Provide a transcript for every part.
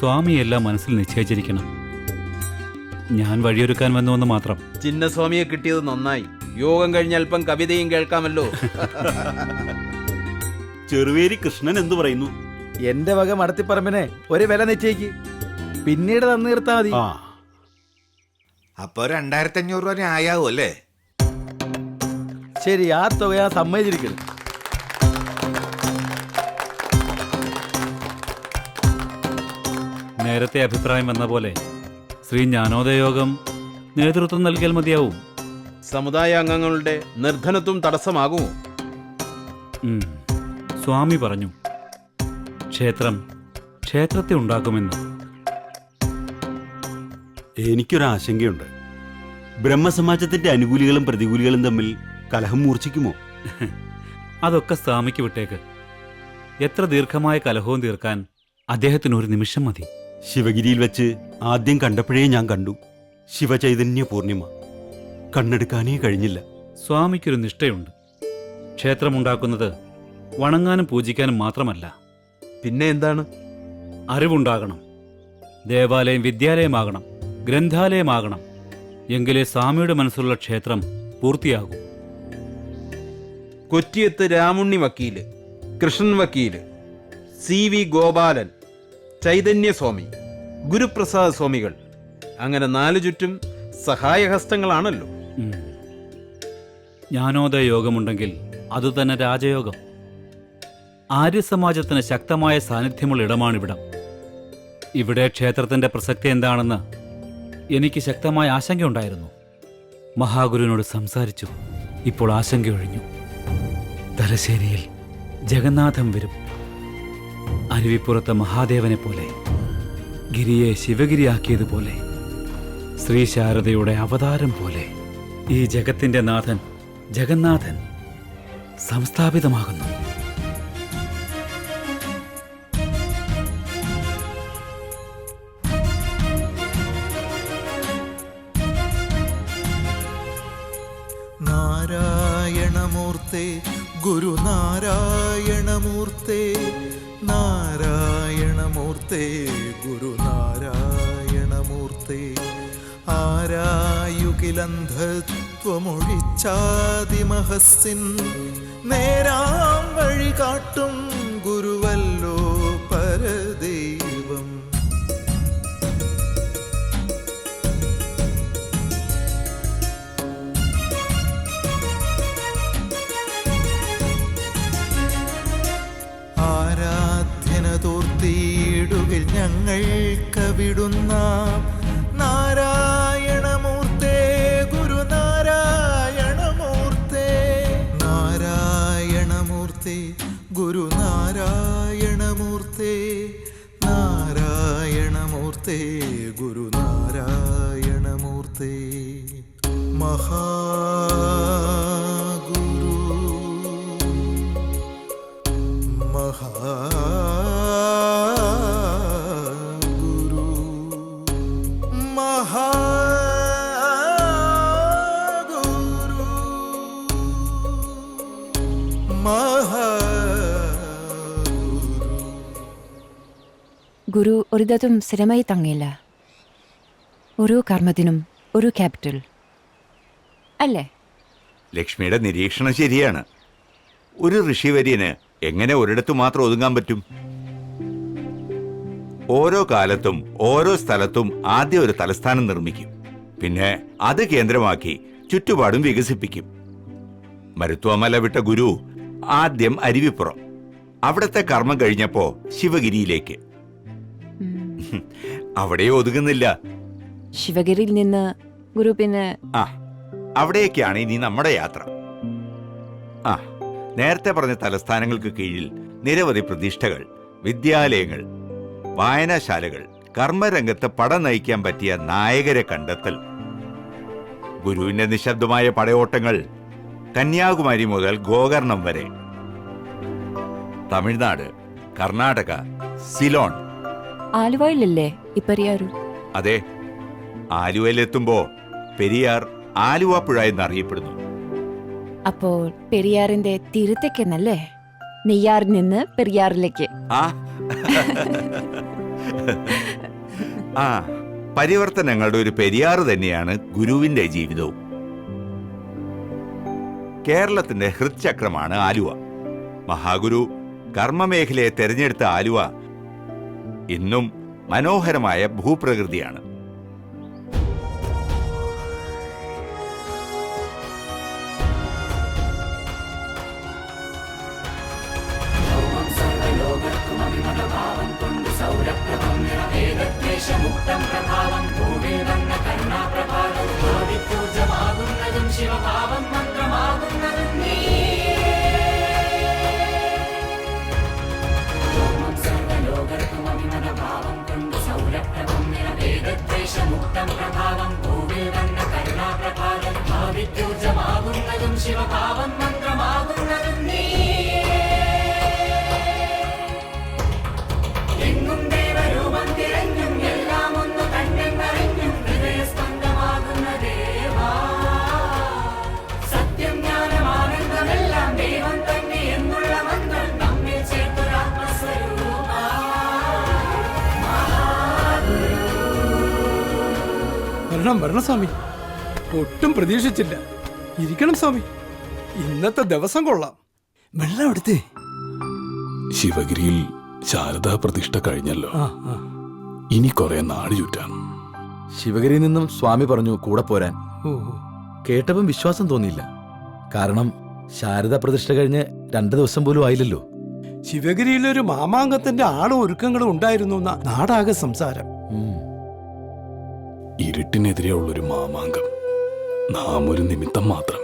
സ്വാമിയെല്ലാം മനസ്സിൽ നിശ്ചയിച്ചിരിക്കണം. ഞാൻ വഴിയൊരുക്കാൻ വന്നുവെന്ന് മാത്രം. ചിന്നസ്വാമിയെ കിട്ടിയത് നന്നായി. യോഗം കഴിഞ്ഞ അല്പം കവിതയും കേൾക്കാമല്ലോ. ചെറുവേരി കൃഷ്ണൻ എന്തു പറയുന്നു? എന്റെ വക മടത്തിപ്പറമ്പിനെ ഒരു വില നിശ്ചയിക്ക്, പിന്നീട് തന്നു തീർത്താ മതി. അപ്പൊ 2500 രൂപ ആയാവും അല്ലേ? ശരി, ആ തുക ഞാൻ സമ്മതിച്ചിരിക്കുന്നു. നേരത്തെ അഭിപ്രായം വന്ന പോലെ ശ്രീ ജ്ഞാനോദയയോഗം നേതൃത്വം നൽകിയാൽ മതിയാവും. സമുദായ അംഗങ്ങളുടെ നിർധനത്വം തടസ്സമാകുമോ? സ്വാമി പറഞ്ഞു ക്ഷേത്രത്തെ ഉണ്ടാക്കുമെന്ന്. എനിക്കൊരാശങ്കയുണ്ട്. ബ്രഹ്മസമാജത്തിന്റെ അനുകൂലികളും പ്രതികൂലികളും തമ്മിൽ കലഹം മൂർച്ഛിക്കുമോ? അതൊക്കെ സ്വാമിക്ക് വിട്ടേക്ക്. എത്ര ദീർഘമായ കലഹവും തീർക്കാൻ അദ്ദേഹത്തിന് ഒരു നിമിഷം മതി. ശിവഗിരിയിൽ വെച്ച് ആദ്യം കണ്ടപ്പോഴേ ഞാൻ കണ്ടു ശിവചൈതന്യ പൂർണിമ. കണ്ണെടുക്കാനേ കഴിഞ്ഞില്ല. സ്വാമിക്കൊരു നിഷ്ഠയുണ്ട്. ക്ഷേത്രമുണ്ടാക്കുന്നത് വണങ്ങാനും പൂജിക്കാനും മാത്രമല്ല. പിന്നെ എന്താണ്? അറിവുണ്ടാകണം. ദേവാലയം വിദ്യാലയമാകണം, ഗ്രന്ഥാലയമാകണം. എങ്കിലേ സ്വാമിയുടെ മനസ്സിലുള്ള ക്ഷേത്രം പൂർത്തിയാകൂ. കൊറ്റിയത്ത് രാമുണ്ണി വക്കീല്, കൃഷ്ണൻ വക്കീല്, CV ഗോപാലൻ, ചൈതന്യസ്വാമി, ഗുരുപ്രസാദ് സ്വാമികൾ, അങ്ങനെ 4 ചുറ്റും സഹായഹസ്തങ്ങളാണല്ലോ. ജ്ഞാനോദയ യോഗമുണ്ടെങ്കിൽ അതുതന്നെ രാജയോഗം. ആര്യസമാജത്തിന് ശക്തമായ സാന്നിധ്യമുള്ള ഇടമാണിവിടം. ഇവിടെ ക്ഷേത്രത്തിന്റെ പ്രസക്തി എന്താണെന്ന് എനിക്ക് ശക്തമായ ആശങ്കയുണ്ടായിരുന്നു. മഹാഗുരുവിനോട് സംസാരിച്ചു. ഇപ്പോൾ ആശങ്കയൊഴിഞ്ഞു. തലശ്ശേരിയിൽ ജഗന്നാഥം വരും. അരുവിപ്പുറത്തെ മഹാദേവനെ പോലെ, ഗിരിയെ ശിവഗിരിയാക്കിയതുപോലെ, ശ്രീ ശാരദയുടെ അവതാരം പോലെ ഈ ജഗത്തിന്റെ നാഥൻ ജഗന്നാഥൻ സംസ്ഥാപിതമാകുന്നു. നാരായണമൂർത്തേ ഗുരുനാരായണമൂർത്തേ, നാരായണമൂർത്തേ ഗുരുനാരായണമൂർത്തേ, ആരായുകിലന്ധത്വമൊഴിച്ചാതിമഹസ്സിൻ നേരാം വഴി കാട്ടും ഗുരുവല്ലോ പരദൈവം. ആരാധ്യനതോർത്തിയിടുകിൽ ഞങ്ങൾക്കവിടുന്ന നാരായണമൂർത്തേ ഗുരുനാരായണമൂർത്തേ, നാരായണമൂർത്തേ ഗുരുനാരായണമൂർത്തേ, നാരായണമൂർത്തേ ഗുരുനാരായണമൂർത്തേ. മഹാഗുരു മഹാഗുരു മഹാഗുരു മഹാഗുരു. ഗുരു ഒരിടത്തും സ്ഥിരമായി തങ്ങില്ല. ഓരോ കർമ്മത്തിനും ഒരു ക്യാപിറ്റൽ അല്ലേ? ലക്ഷ്മിയുടെ നിരീക്ഷണം ശരിയാണ്. ഒരു ഋഷിവര്യന് എങ്ങനെ ഒരിടത്തു മാത്രം ഒതുങ്ങാൻ പറ്റും? ഓരോ കാലത്തും ഓരോ സ്ഥലത്തും ആദ്യം ഒരു തലസ്ഥാനം നിർമ്മിക്കും. പിന്നെ അത് കേന്ദ്രമാക്കി ചുറ്റുപാടും വികസിപ്പിക്കും. മരുത്വമല വിട്ട ഗുരു ആദ്യം അരുവിപ്പുറം, അവിടത്തെ കർമ്മം കഴിഞ്ഞപ്പോ ശിവഗിരിയിലേക്ക്. അവിടെ ഒതുങ്ങുന്നില്ല. ശിവഗിരിയിൽ നിന്ന് ഗുരു പിന്നെ അവിടേക്കാണ് ഇനി നമ്മുടെ യാത്ര. നേരത്തെ പറഞ്ഞ തലസ്ഥാനങ്ങൾക്ക് കീഴിൽ നിരവധി പ്രതിഷ്ഠകൾ, വിദ്യാലയങ്ങൾ, വായനാശാലകൾ, കർമ്മരംഗത്ത് പട നയിക്കാൻ പറ്റിയ നായകരെ കണ്ടെത്തൽ. ഗുരുവിന്റെ നിശബ്ദമായ പടയോട്ടങ്ങൾ കന്യാകുമാരി മുതൽ ഗോകർണം വരെ, തമിഴ്നാട്, കർണാടക, സിലോൺ. ആലുവയിലല്ലേ ഈ പെരിയാറ്? അതെ, ആലുവയിലെത്തുമ്പോ പെരിയാർ ആലുവ പുഴ എന്നറിയപ്പെടുന്നു. അപ്പോൾ പെരിയാറിന്റെ തീരത്തേക്കെന്നല്ലേ? നെയ്യാറിൽ നിന്ന് പെരിയാറിലേക്ക്. ആ, പരിവർത്തനങ്ങളുടെ ഒരു പെരിയാറ് തന്നെയാണ് ഗുരുവിന്റെ ജീവിതവും. കേരളത്തിന്റെ ഹൃദചക്രമാണ് ആലുവ. മഹാഗുരു കർമ്മമേഖലയെ തെരഞ്ഞെടുത്ത ആലുവ ഇന്നും മനോഹരമായ ഭൂപ്രകൃതിയാണ്. വരണം സ്വാമി, ഒട്ടും പ്രതീക്ഷിച്ചില്ല. ഇരിക്കണം സ്വാമി, ഇന്നത്തെ ദിവസം കൊള്ളാം. വെള്ളം എടുത്തേ. ശിവഗിരിയിൽ ശാരദാ പ്രതിഷ്ഠ കഴിഞ്ഞല്ലോ. ഇനി കുറെ നാട് ചുറ്റാൻ. ശിവഗിരിയിൽ നിന്നും സ്വാമി പറഞ്ഞു കൂടെ പോരാൻ. കേട്ടപ്പം വിശ്വാസം തോന്നിയില്ല. കാരണം ശാരദാ പ്രതിഷ്ഠ കഴിഞ്ഞ് 2 ദിവസം പോലും ആയില്ലല്ലോ. ശിവഗിരിയിലൊരു മാമാങ്കത്തിന്റെ ആളും ഒരുക്കങ്ങളും ഉണ്ടായിരുന്നു എന്ന നാടാകെ സംസാരം. ഇരുട്ടിനെതിരെയുള്ളൊരു മാമാങ്കം. നാം ഒരു നിമിത്തം മാത്രം,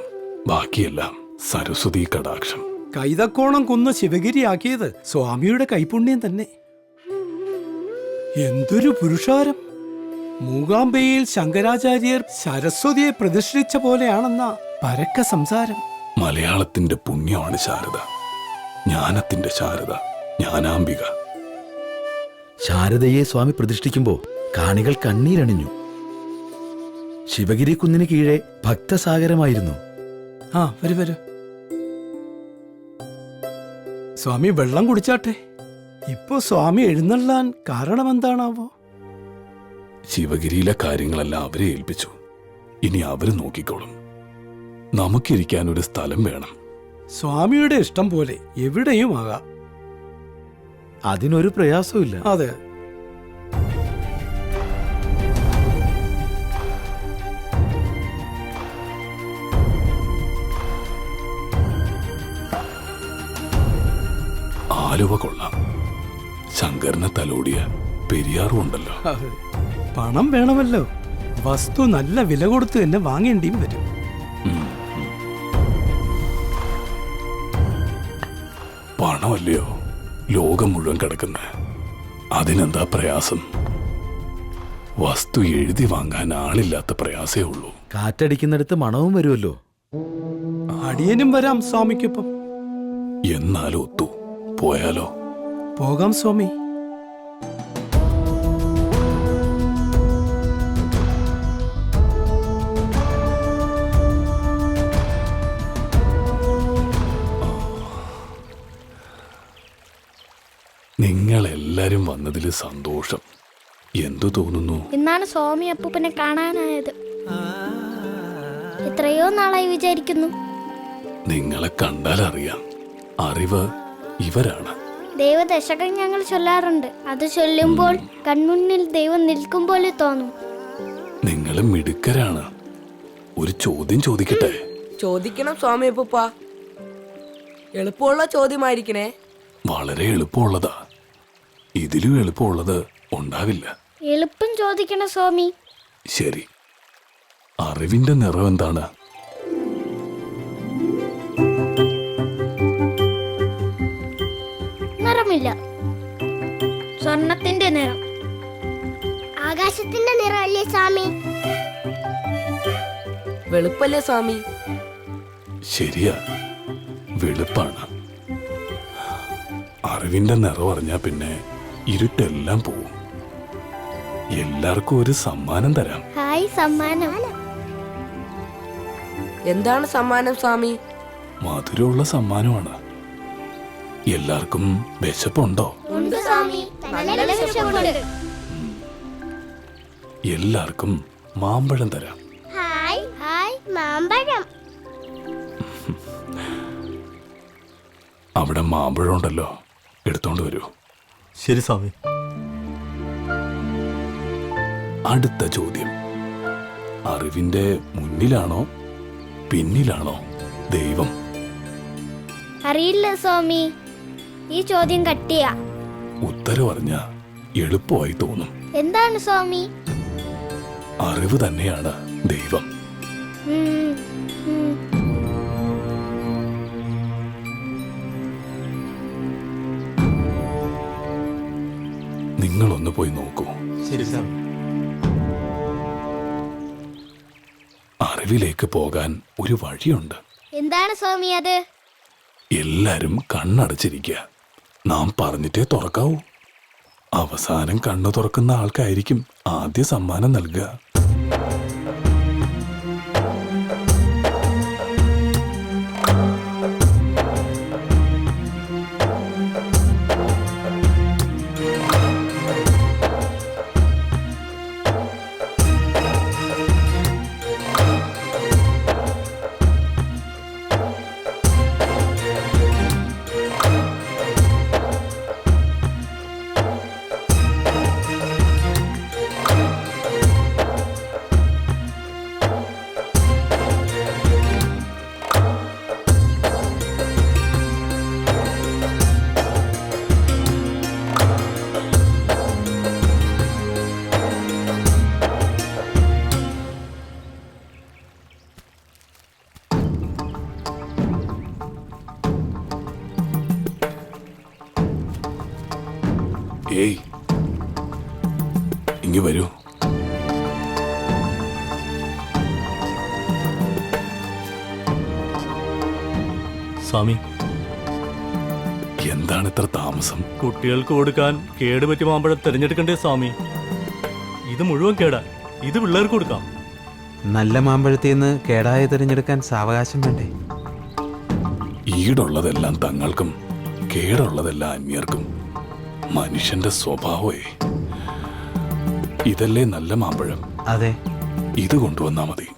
ബാക്കിയെല്ലാം സരസ്വതി കടാക്ഷം. കൈതക്കോണം കുന്ന് ശിവഗിരിയാക്കിയത് സ്വാമിയുടെ കൈപുണ്യം തന്നെ. എന്തൊരു പുരുഷാരം! മൂകാംബയിൽ ശങ്കരാചാര്യർ സരസ്വതിയെ പ്രതിഷ്ഠിച്ച പോലെയാണെന്ന പരക്ക സംസാരം. മലയാളത്തിന്റെ പുണ്യമാണ് ശാരദ, ജ്ഞാനത്തിന്റെ ശാരദ, ജ്ഞാനാംബിക. ശാരദയെ സ്വാമി പ്രതിഷ്ഠിക്കുമ്പോ കാണികൾ കണ്ണീരണിഞ്ഞു. ശിവഗിരി കുന്നിന് കീഴെ ഭക്തസാഗരമായിരുന്നു. വരൂ. സ്വാമി വെള്ളം കുടിച്ചാട്ടെ. ഇപ്പോ സ്വാമി എഴുന്നള്ളാൻ കാരണമെന്താണാവോ? ശിവഗിരിയിലെ കാര്യങ്ങളെല്ലാം അവരെ ഏൽപ്പിച്ചു. ഇനി അവര് നോക്കിക്കോളും. നമുക്കിരിക്കാൻ ഒരു സ്ഥലം വേണം. സ്വാമിയുടെ ഇഷ്ടം പോലെ എവിടെയും ആകാം. അതിനൊരു പ്രയാസമില്ല. അതെ. ആലുവ കൊള്ളാം. ശങ്കരനെ തലോടിയ പെരിയാറും ഉണ്ടല്ലോ. പണം വേണമല്ലോ. വസ്തു നല്ല വില കൊടുത്ത് തന്നെ വാങ്ങേണ്ടിയും വരും. പണമല്ലയോ ലോകം മുഴുവൻ കിടക്കുന്ന. അതിനെന്താ പ്രയാസം? വസ്തു എഴുതി വാങ്ങാൻ ആളില്ലാത്ത പ്രയാസേ ഉള്ളൂ. കാറ്റടിക്കുന്നിടത്ത് മണവും വരുമല്ലോ. അടിയനും വരാം സ്വാമിക്കൊപ്പം. എന്നാലും ഒത്തു പോയാലോ? പോകാം സ്വാമി. നിങ്ങളെല്ലാരും വന്നതിൽ സന്തോഷം. എന്തു തോന്നുന്നു? ഇന്നാണ് സ്വാമി അപ്പൂപ്പനെ കാണാനായത്. എത്രയോ നാളായി വിചാരിക്കുന്നു. നിങ്ങളെ കണ്ടാൽ അറിയാം. അറിവ് ഇവരാണ്. ദൈവദശകം ഞങ്ങൾ ചൊല്ലാറുണ്ട്. അത് ചൊല്ലുമ്പോൾ കൺമുന്നിൽ ദൈവം നിൽക്കും പോലെ തോന്നും. നിങ്ങൾ മിടുക്കരാണ്. ഒരു ചോദ്യം ചോദിക്കട്ടെ? ചോദിക്കണം സ്വാമി അപ്പൂപ്പ. എളുപ്പമുള്ള ചോദ്യമായിരിക്കണേ. വളരെ എളുപ്പമുള്ളതാ. ഇതിലും എളുപ്പമുള്ളത് ഉണ്ടാവില്ല. എളുപ്പം ചോദിക്കണം സ്വാമി. ശരി. അറിവിന്റെ നിറം എന്താണ്? നിറമില്ല. സ്വർണത്തിന്റെ നിറം. ആകാശത്തിന്റെ നിറം അല്ലേ സ്വാമി? വെളുപ്പല്ലേ സ്വാമി? ശരിയാ, വെളുപ്പാണ്. അറിവിന്റെ നിറം അറിഞ്ഞാ പിന്നെ ഇരുട്ടെല്ലാം പോവും. എല്ലാവർക്കും ഒരു സമ്മാനം തരാം. ഹായ് സമ്മാനം. എന്താണ് സമ്മാനം സ്വാമി? മധുരമുള്ള സമ്മാനമാണ്. എല്ലാവർക്കും വിശപ്പുണ്ടോ? ഉണ്ട് സ്വാമി, നല്ല വിശപ്പുണ്ട്. എല്ലാവർക്കും മാമ്പഴം തരാം. ഹായ് ഹായ് മാമ്പഴം. അവിടെ മാമ്പഴം ഉണ്ടല്ലോ, എടുത്തോണ്ട് വരൂ. ശരി സ്വാമി. അടുത്ത ചോദ്യം, അറിവിന്റെ മുന്നിലാണോ പിന്നിലാണോ ദൈവം? അറിയില്ല സ്വാമി, ഈ ചോദ്യം കട്ടിയാ. ഉത്തരം അറിഞ്ഞ എളുപ്പമായി തോന്നും. എന്താണ് സ്വാമി? അറിവ് തന്നെയാണ് ദൈവം. ഉം, ഉം. നിങ്ങളൊന്ന് പോയി നോക്കൂ. ശരി സ്വാമി. അറിവിലേക്ക് പോകാൻ ഒരു വഴിയുണ്ട്. എന്താണ് സ്വാമി അത്? എല്ലാരും കണ്ണടച്ചിരിക്കുക. നാം പറഞ്ഞിട്ടേ തുറക്കാവൂ. അവസാനം കണ്ണു തുറക്കുന്ന ആൾക്കായിരിക്കും ആദ്യ സമ്മാനം നൽകുക. ഏയ്, ഇങ്ങ് വരൂ. സ്വാമി, എന്താണ് ഇത്ര താമസം? കുട്ടികൾക്ക് കൊടുക്കാൻ കേടുപറ്റിയ മാമ്പഴം തിരഞ്ഞെടുക്കണ്ടേ സ്വാമി? ഇത് മുഴുവൻ കേടാ, ഇത് പിള്ളേർക്ക് കൊടുക്കാം. നല്ല മാമ്പഴത്തിൽ നിന്ന് കേടായ തിരഞ്ഞെടുക്കാൻ സാവകാശം വേണ്ടേ? ഈടുള്ളതെല്ലാം തങ്ങൾക്കും കേടുള്ളതെല്ലാം അന്യർക്കും. മനുഷ്യന്റെ സ്വഭാവമേ. ഇതല്ലേ നല്ല മാമ്പഴം? അതെ. ഇത് കൊണ്ടുവന്നാ മതി.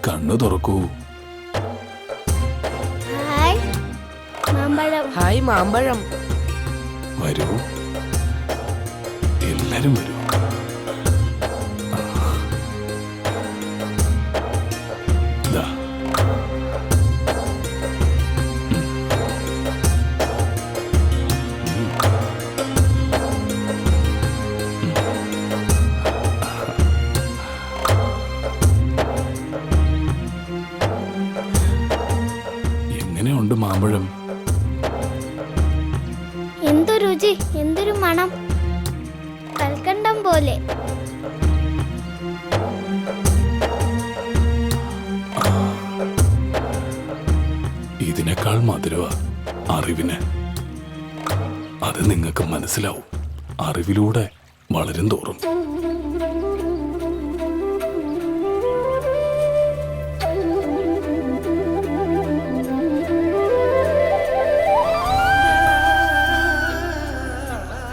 കണ്ണു തുറക്കൂ. ഹായ് മാമ്പഴം. ഹായ് മാമ്പഴം. വരൂ, എല്ലാരും വരൂ. ദാ. എങ്ങനെയുണ്ട് മാമ്പഴം? എന്തു രുചി, എന്തൊരു മണം, കൽക്കണ്ടം പോലെ. ഇതിനേക്കാൾ മധുരവാ അറിവിന്. അത് നിങ്ങൾക്ക് മനസ്സിലാവും അറിവിലൂടെ വളരും തോറും.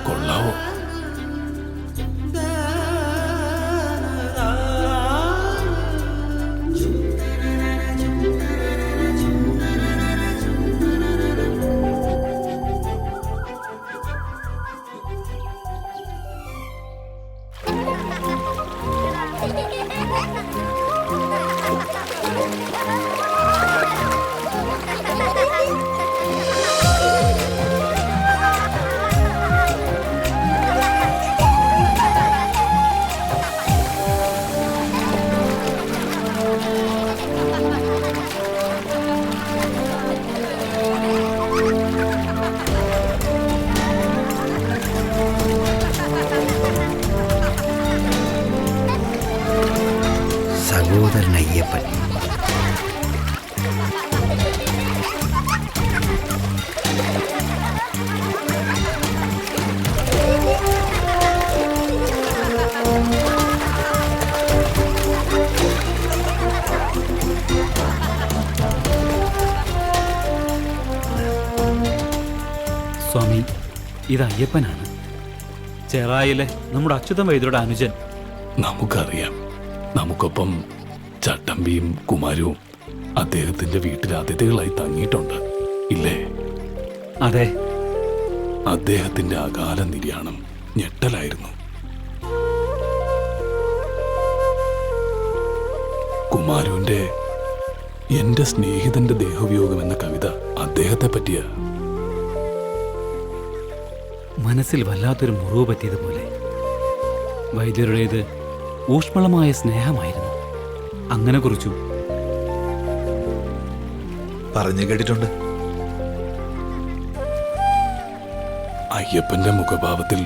കൊള്ളാവോ? സ്വാമി, ഇത് അയ്യപ്പനാണ്, ചെറായിലെ നമ്മുടെ അച്യുതൻ വൈദ്യരുടെ അനുജൻ. നമുക്കറിയാം. നമുക്കൊപ്പം ചട്ടമ്പിയും കുമാരവും അദ്ദേഹത്തിന്റെ വീട്ടിൽ അതിഥികളായി തങ്ങിയിട്ടുണ്ട്, ഇല്ലേ? അതെ. അദ്ദേഹത്തിന്റെ അകാല നിര്യാണം ഞെട്ടലായിരുന്നു. കുമാരന്റെ എന്റെ സ്നേഹിതന്റെ ദേഹവിയോഗം എന്ന കവിത അദ്ദേഹത്തെ പറ്റിയ മനസ്സിൽ വല്ലാത്തൊരു മുറിവ് പറ്റിയതുപോലെ. വൈദ്യരുടേത് ഊഷ്മളമായ സ്നേഹമായിരുന്നു. അങ്ങനെ കുറിച്ചു. പറഞ്ഞു കേട്ടിട്ടുണ്ട്. അയ്യപ്പന്റെ മുഖഭാവത്തിൽ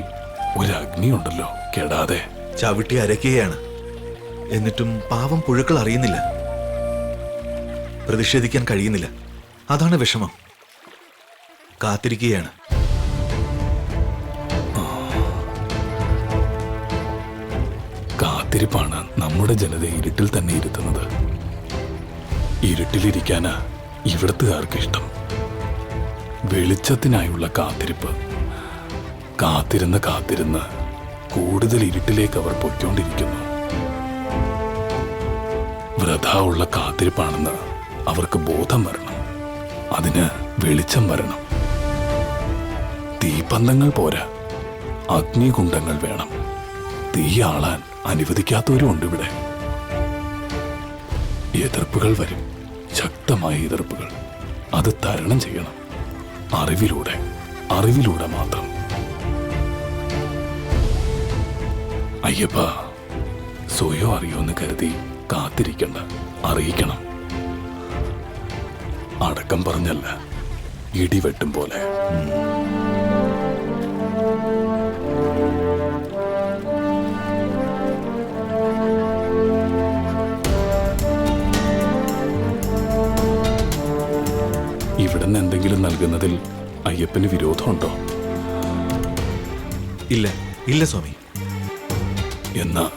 ഒരു അഗ്നിയുണ്ടല്ലോ, കെടാതെ. ചവിട്ടി അരയ്ക്കുകയാണ്. എന്നിട്ടും പാവം പുഴുക്കൾ അറിയുന്നില്ല, പ്രതിഷേധിക്കാൻ കഴിയുന്നില്ല. അതാണ് വിഷമം. കാത്തിരിക്കുകയാണ്. കാത്തിരിപ്പാണ് നമ്മുടെ ജനതയെ ഇരുട്ടിൽ തന്നെ ഇരുത്തുന്നത്. ഇരുട്ടിലിരിക്കാനാ ഇവിടത്തുകാർക്ക് ഇഷ്ടം. വെളിച്ചത്തിനായുള്ള കാത്തിരിപ്പ്. കാത്തിരുന്ന് കാത്തിരുന്ന് കൂടുതൽ ഇരുട്ടിലേക്ക് അവർ പൊയ്ക്കൊണ്ടിരിക്കുന്നു. വൃഥാ ഉള്ള കാത്തിരിപ്പാണെന്ന് അവർക്ക് ബോധം വരണം. അതിന് വെളിച്ചം വരണം. തീപന്തങ്ങൾ പോരാ, അഗ്നികുണ്ഡങ്ങൾ വേണം. തീയാളാൻ അനുവദിക്കാത്തവരുമുണ്ട് ഇവിടെ. എതിർപ്പുകൾ വരും, ശക്തമായ എതിർപ്പുകൾ. അത് തരണം ചെയ്യണം. അറിവിലൂടെ, അറിവിലൂടെ മാത്രം. അയ്യപ്പ, സ്വയോ അറിയോന്ന് കരുതി കാത്തിരിക്കണ്ട, അറിയിക്കണം. അടക്കം പറഞ്ഞല്ല, ഇടിവെട്ടും പോലെ. ഇവിടുന്ന് എന്തെങ്കിലും നൽകുന്നതിൽ അയ്യപ്പന് വിരോധമുണ്ടോ? ഇല്ല, ഇല്ല സ്വാമി. എന്നാ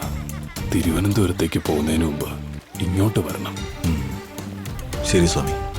തിരുവനന്തപുരത്തേക്ക് പോകുന്നതിന് മുമ്പ് ഇങ്ങോട്ട് വരണം. ശരി സ്വാമി.